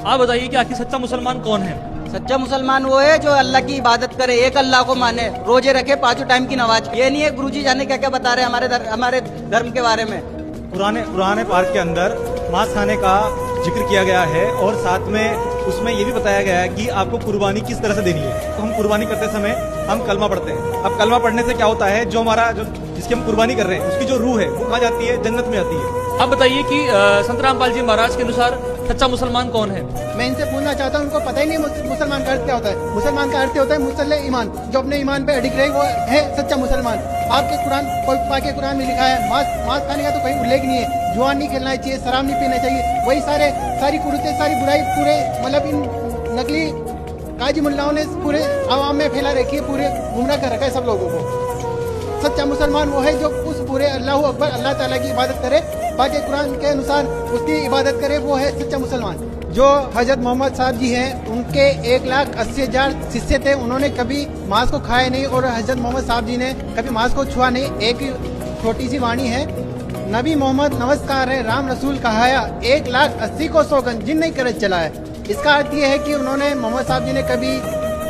आप बताइए कि आखिर सच्चा मुसलमान कौन है? सच्चा मुसलमान वो है जो अल्लाह की इबादत करे, एक अल्लाह को माने, रोजे रखे, 5 टाइम की नमाज। ये नहीं है गुरुजी जाने क्या क्या बता रहे हैं हमारे धर्म के बारे में। पुराने पाक के अंदर मांस खाने का जिक्र किया गया है और साथ में उसमें ये भी बताया गया है कि आपको कुर्बानी किस तरह से देनी है। तो हम कुर्बानी करते समय हम कलमा पढ़ते हैं। अब कलमा पढ़ने से क्या होता है, जो जिसकी हम कुर्बानी कर रहे हैं उसकी जो रूह है वो कहाँ जाती है? जन्नत में जाती है। आप बताइए कि संत रामपाल जी महाराज के अनुसार सच्चा मुसलमान कौन है? मैं इनसे पूछना चाहता हूँ, उनको पता ही नहीं मुसलमान का अर्थ क्या होता है। मुसलमान का अर्थ होता है मुसल्ले ईमान, जो अपने ईमान पे अडिग रहे वो है सच्चा मुसलमान। आपके कुरान पाके कुरान में लिखा है मांस खाने का तो कहीं उल्लेख नहीं है। जुआ नहीं खेलना चाहिए, शराब नहीं पीना चाहिए। वही सारी कुरीतें, सारी बुराई पूरे मतलब इन नकली काजी मुल्लाओं ने पूरे आवाम में फैला रखी है, पूरे गुमराह कर रखा है सब लोगों को। सच्चा मुसलमान वो है जो उस पूरे अल्लाह अकबर अल्लाह ताला की इबादत करे, बाकी कुरान के अनुसार उसकी इबादत करे, वो है सच्चा मुसलमान। जो हजरत मोहम्मद साहब जी हैं उनके 1,80,000 शिष्य थे, उन्होंने कभी मांस को खाया नहीं और हजरत मोहम्मद साहब जी ने कभी मांस को छुआ नहीं। एक छोटी सी वाणी है, नबी मोहम्मद नमस्कार है, राम रसूल कहाया, 1,80,000 को सौगन जिन नहीं कर चला है। इसका अर्थ ये है कि उन्होंने मोहम्मद साहब जी ने कभी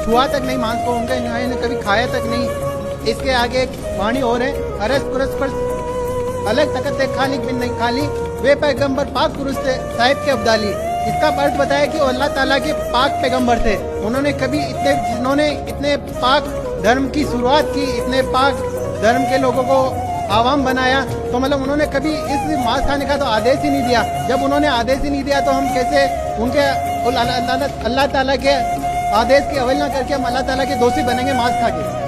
छुआ तक नहीं मांस को, उनके कभी खाया तक नहीं। इसके आगे एक वाणी और है, अरस कुरस पर अलग तकत खालिक बिन नहीं खाली, वे पैगंबर पाक कुरुस थे साहिब के अब्दाली। इसका अर्थ बताया कि अल्लाह ताला के पाक पैगंबर थे। उन्होंने कभी जिन्होंने इतने पाक धर्म की शुरुआत की, इतने पाक धर्म के लोगों को आवाम बनाया, तो मतलब उन्होंने कभी इस मांस खाने का तो आदेश ही नहीं दिया। जब उन्होंने आदेश ही नहीं दिया तो हम कैसे उनके अल्लाह ताला के आदेश की अवहेलना करके हम अल्लाह ताला के दोषी बनेंगे मांस खा के?